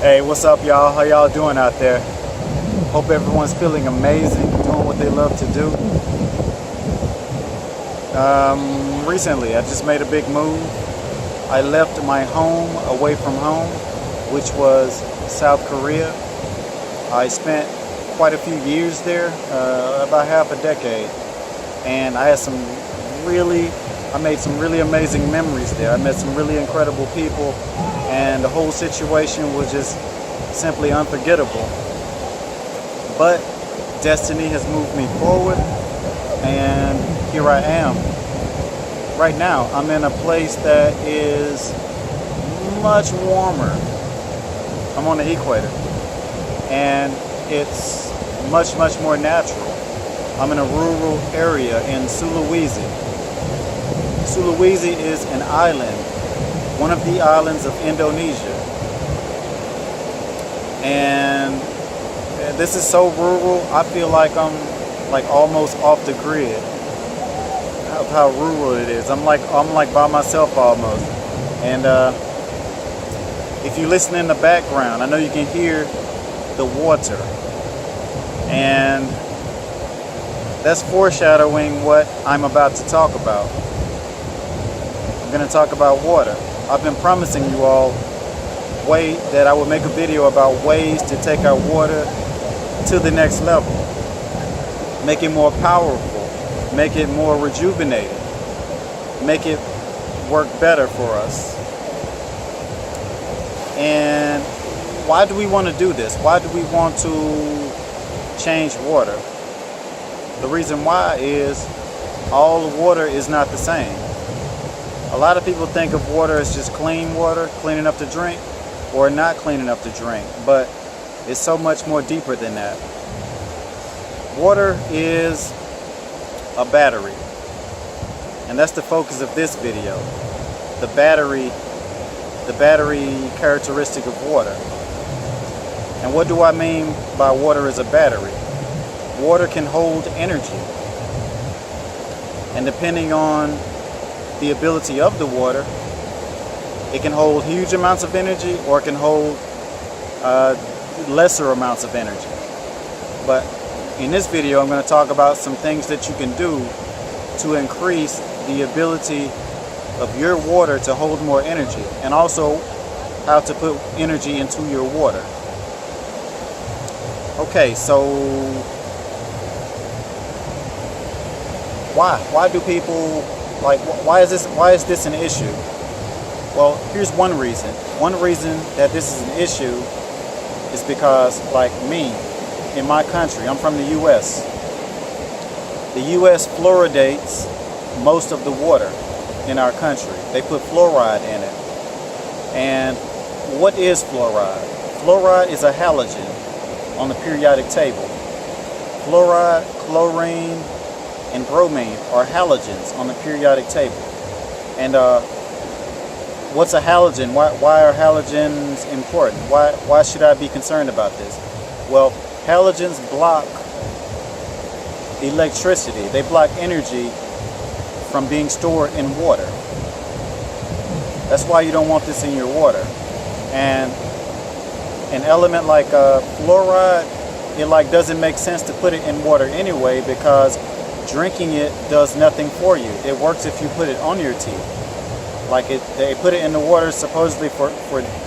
Hey, what's up, y'all? How y'all doing out there? Hope everyone's feeling amazing, doing what they love to do. Recently, I just made a big move. I left my home away from home, which was South Korea. I spent quite a few years there, about half a decade, and I made some really amazing memories there. I met some really incredible people, and the whole situation was just simply unforgettable. But destiny has moved me forward, and here I am. Right now, I'm in a place that is much warmer. I'm on the equator, and it's much more natural. I'm in a rural area in Sulawesi. Sulawesi is an island, one of the islands of Indonesia. And this is so rural, I feel like I'm like almost off the grid of how rural it is. I'm like by myself almost. And if you listen in the background, I know you can hear the water. And that's foreshadowing what I'm about to talk about. I'm going to talk about water. I've been promising you all that I would make a video about ways to take our water to the next level. Make it more powerful. Make it more rejuvenated. Make it work better for us. And why do we want to do this? Why do we want to change water? The reason why is all water is not the same. A lot of people think of water as just clean water, clean enough to drink, or not clean enough to drink, but it's so much more deeper than that. Water is a battery, and that's the focus of this video. The battery characteristic of water. And what do I mean by water as a battery? Water can hold energy, and depending on the ability of the water, it can hold huge amounts of energy, or it can hold lesser amounts of energy. But in this video, I'm going to talk about some things that you can do to increase the ability of your water to hold more energy, and also how to put energy into your water. Okay, so why do people why is this an issue? Well, here's one reason. One reason that this is an issue is because, like me, in my country, I'm from the US. The US fluoridates most of the water in our country. They put fluoride in it. And what is fluoride? Fluoride is a halogen on the periodic table. Fluoride, chlorine, and bromine are halogens on the periodic table. And what's a halogen? Why are halogens important? Why should I be concerned about this? Well, halogens block electricity. They block energy from being stored in water. That's why you don't want this in your water. And an element like fluoride, it doesn't make sense to put it in water anyway, because drinking it does nothing for you. It works if you put it on your teeth. They put it in the water supposedly for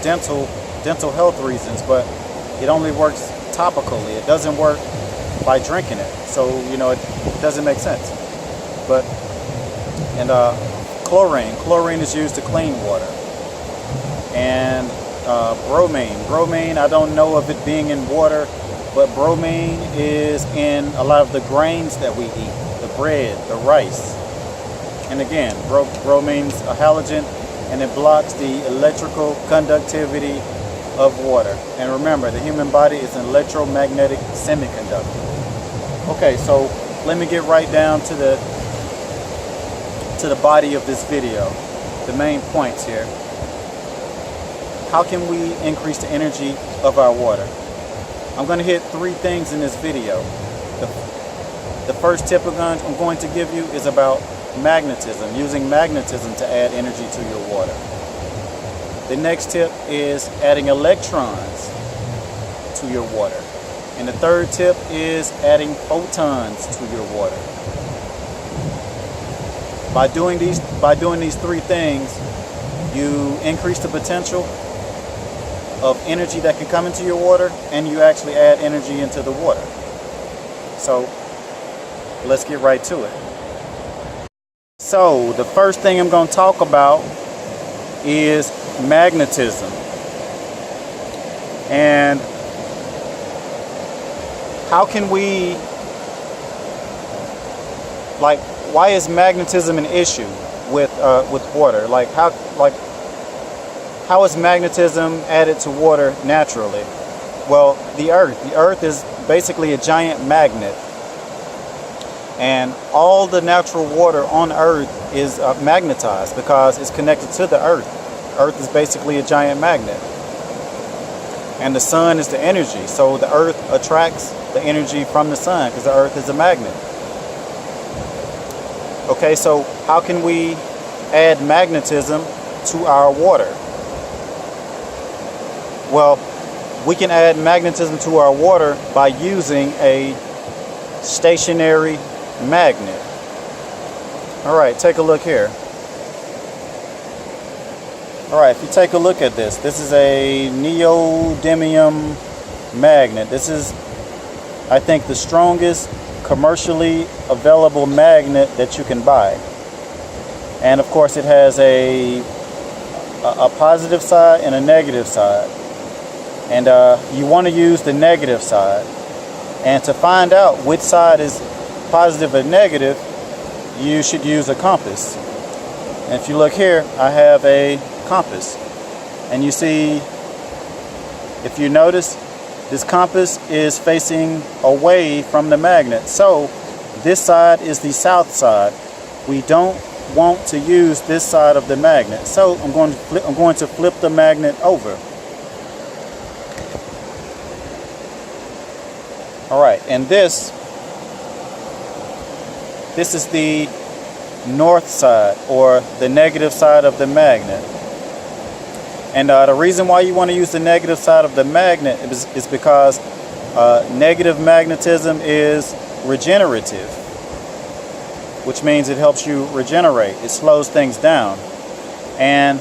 dental health reasons, but it only works topically. It doesn't work by drinking it. So, it doesn't make sense. But, and chlorine is used to clean water. And bromine, I don't know of it being in water, but bromine is in a lot of the grains that we eat, the bread, the rice. And again, bromine's a halogen, and it blocks the electrical conductivity of water. And remember, the human body is an electromagnetic semiconductor. Okay, so let me get right down to the body of this video, the main points here. How can we increase the energy of our water? I'm going to hit 3 things in this video. The first tip I'm going to give you is about magnetism, using magnetism to add energy to your water. The next tip is adding electrons to your water. And the third tip is adding photons to your water. By doing these three things, you increase the potential of energy that can come into your water, and you actually add energy into the water. So let's get right to it. So the first thing I'm going to talk about is magnetism. And how can we, like, why is magnetism an issue with water? Like how is magnetism added to water naturally? Well, the earth is basically a giant magnet, and all the natural water on earth is magnetized because it's connected to the earth. Earth is basically a giant magnet, and the sun is the energy, so the earth attracts the energy from the sun because the earth is a magnet. Okay, so how can we add magnetism to our water? Well, we can add magnetism to our water by using a stationary magnet. All right, take a look here. All right, if you take a look at this is a neodymium magnet. This is, I think, the strongest commercially available magnet that you can buy. And of course, it has a positive side and a negative side. And you want to use the negative side. And to find out which side is positive or negative, you should use a compass. And if you look here, I have a compass. And you see, if you notice, this compass is facing away from the magnet. So this side is the south side. We don't want to use this side of the magnet. So I'm going to flip the magnet over. All right, and this is the north side, or the negative side of the magnet. And the reason why you want to use the negative side of the magnet is because negative magnetism is regenerative, which means it helps you regenerate. It slows things down. And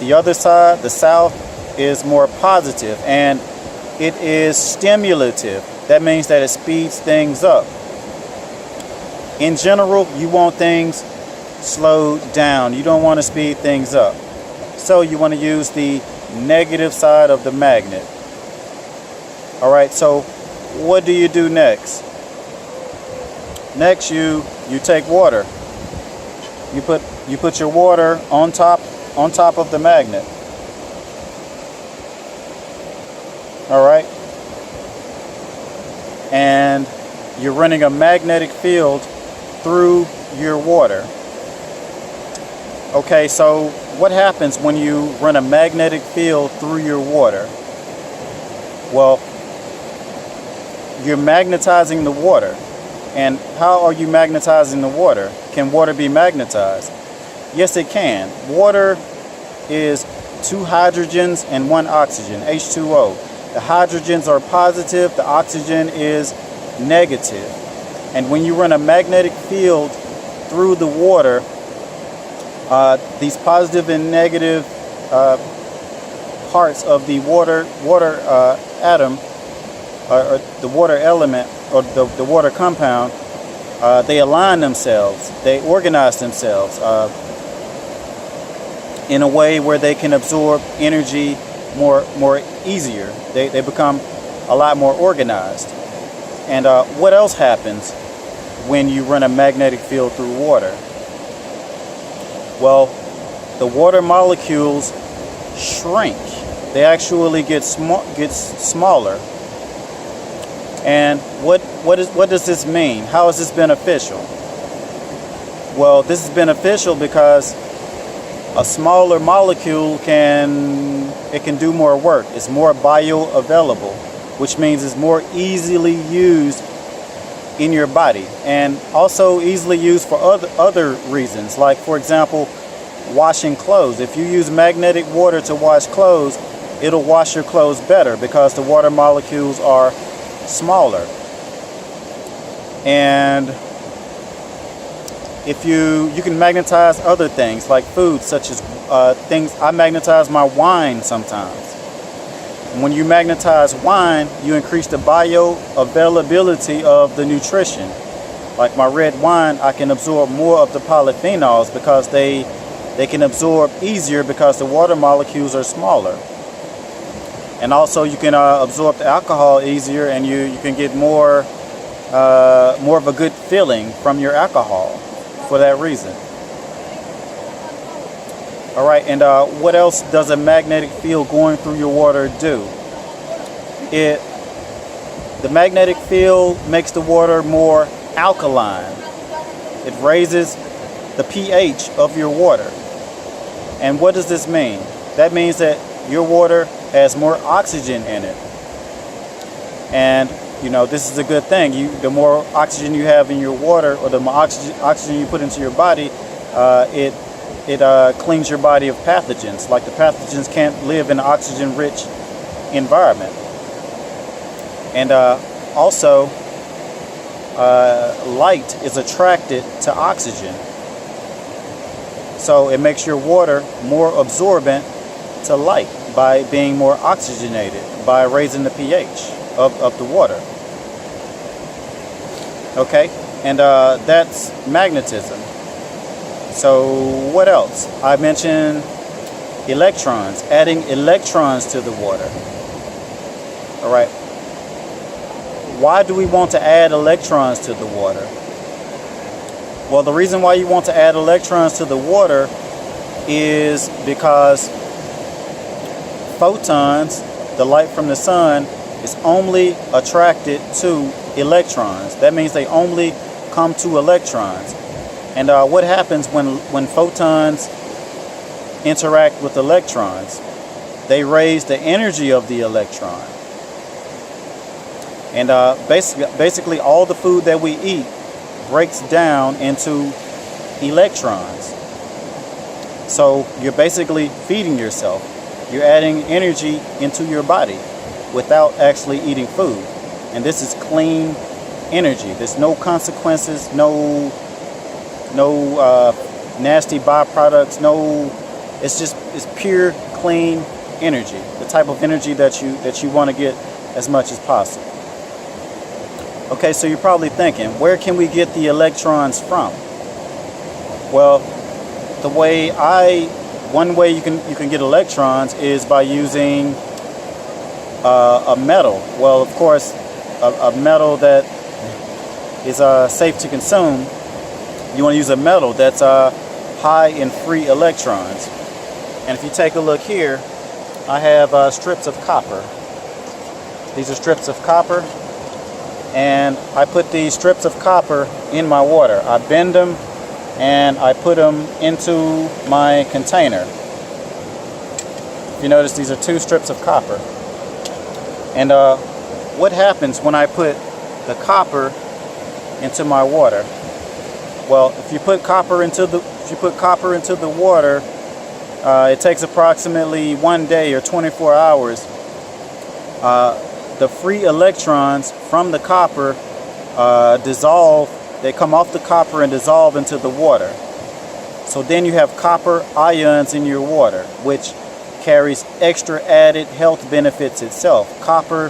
the other side, the south, is more positive, and it is stimulative. That means that it speeds things up. In general, you want things slowed down. You don't want to speed things up. So you want to use the negative side of the magnet. All right, so what do you do next? Next, you take water. You put your water on top of the magnet. All right, and you're running a magnetic field through your water. Okay, so what happens when you run a magnetic field through your water? Well, you're magnetizing the water. And how are you magnetizing the water? Can water be magnetized? Yes, it can. Water is 2 hydrogens and 1 oxygen, H2O. The hydrogens are positive, the oxygen is negative. And when you run a magnetic field through the water, these positive and negative parts of the water atom, or the water element, or the water compound, they align themselves, they organize themselves in a way where they can absorb energy more easier. They become a lot more organized. And what else happens when you run a magnetic field through water? Well, the water molecules shrink. They actually get smaller. And what does this mean? How is this beneficial? Well, this is beneficial because a smaller molecule can do more work. It's more bioavailable, which means it's more easily used in your body, and also easily used for other reasons. Like, for example, washing clothes. If you use magnetic water to wash clothes, it'll wash your clothes better because the water molecules are smaller. And if you can magnetize other things like food, such as things. I magnetize my wine sometimes. And when you magnetize wine, you increase the bioavailability of the nutrition. Like my red wine, I can absorb more of the polyphenols because they can absorb easier because the water molecules are smaller. And also you can absorb the alcohol easier, and you can get more of a good feeling from your alcohol for that reason. All right, and what else does a magnetic field going through your water do? The magnetic field makes the water more alkaline. It raises the pH of your water. And what does this mean? That means that your water has more oxygen in it. And you know, this is a good thing. The more oxygen you have in your water, or the more oxygen you put into your body, it cleans your body of pathogens. Like the pathogens can't live in an oxygen-rich environment. And also, light is attracted to oxygen. So it makes your water more absorbent to light by being more oxygenated, by raising the pH of the water. Okay, and that's magnetism. So what else? I mentioned electrons, adding electrons to the water. All right. Why do we want to add electrons to the water? Well, the reason why you want to add electrons to the water is because photons, the light from the sun, is only attracted to electrons. That means they only come to electrons. And what happens when photons interact with electrons? They raise the energy of the electron. And basically all the food that we eat breaks down into electrons. So you're basically feeding yourself. You're adding energy into your body without actually eating food. And this is clean energy. There's no consequences, no nasty byproducts, it's pure clean energy, the type of energy that you want to get as much as possible. Okay, so you're probably thinking, where can we get the electrons from? Well, one way you can get electrons is by using a metal. Well, of course, a metal that is safe to consume. You want to use a metal that's high in free electrons. And if you take a look here, I have strips of copper. These are strips of copper. And I put these strips of copper in my water. I bend them and I put them into my container. If you notice, these are 2 strips of copper. And what happens when I put the copper into my water? Well, if you put copper into the water, it takes approximately 1 day or 24 hours. The free electrons from the copper dissolve. They come off the copper and dissolve into the water. So then you have copper ions in your water, which carries extra added health benefits itself. Copper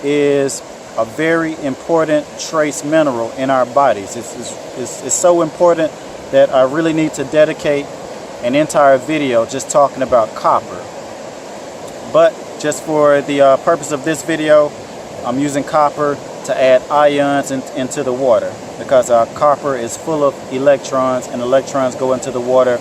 is a very important trace mineral in our bodies. It's so important that I really need to dedicate an entire video just talking about copper. But just for the purpose of this video, I'm using copper to add ions into the water, because copper is full of electrons, and electrons go into the water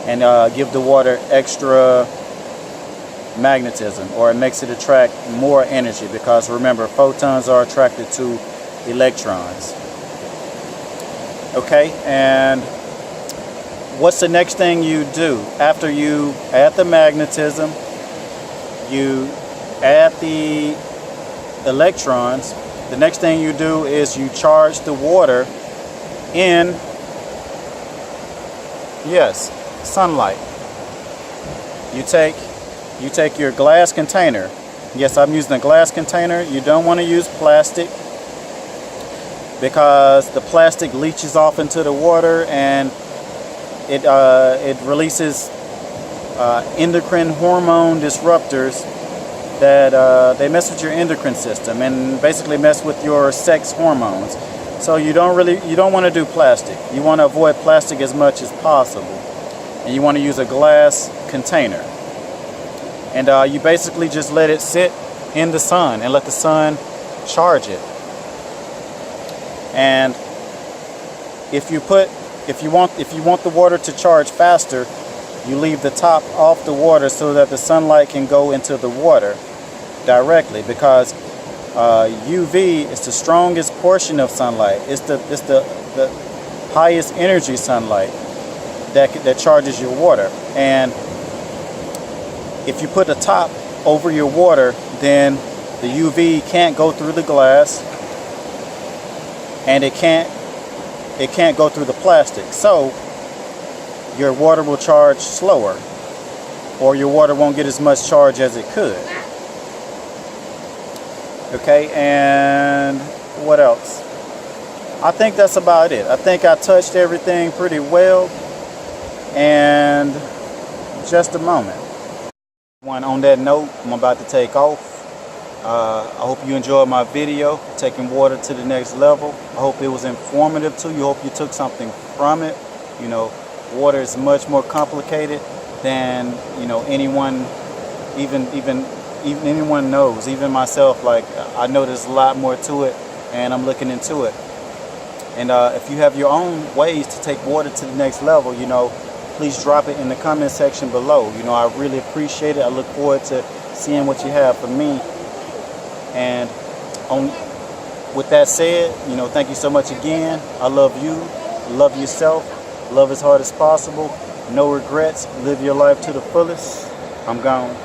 and give the water extra magnetism, or it makes it attract more energy, because remember, photons are attracted to electrons. Okay, and what's the next thing you do after you add the magnetism? You add the electrons. The next thing you do is you charge the water in, yes, sunlight. You take your glass container. Yes, I'm using a glass container. You don't want to use plastic, because the plastic leaches off into the water and it releases endocrine hormone disruptors that they mess with your endocrine system and basically mess with your sex hormones. So you don't want to do plastic. You want to avoid plastic as much as possible, and you want to use a glass container. And you basically just let it sit in the sun and let the sun charge it. And if you want the water to charge faster, you leave the top off the water so that the sunlight can go into the water directly, because UV is the strongest portion of sunlight. It's the highest energy sunlight that charges your water. And if you put the top over your water, then the UV can't go through the glass, and it can't go through the plastic. So your water will charge slower, or your water won't get as much charge as it could. Okay, and what else? I think that's about it. I think I touched everything pretty well. And just a moment. On that note, I'm about to take off. I hope you enjoyed my video, taking water to the next level. I hope it was informative to you. I hope you took something from it. You know, water is much more complicated than, you know, anyone even anyone knows. Even myself, like, I know there's a lot more to it, and I'm looking into it. And if you have your own ways to take water to the next level, you know, please drop it in the comment section below. You know, I really appreciate it. I look forward to seeing what you have for me. And with that said, you know, thank you so much again. I love you. Love yourself. Love as hard as possible. No regrets. Live your life to the fullest. I'm gone.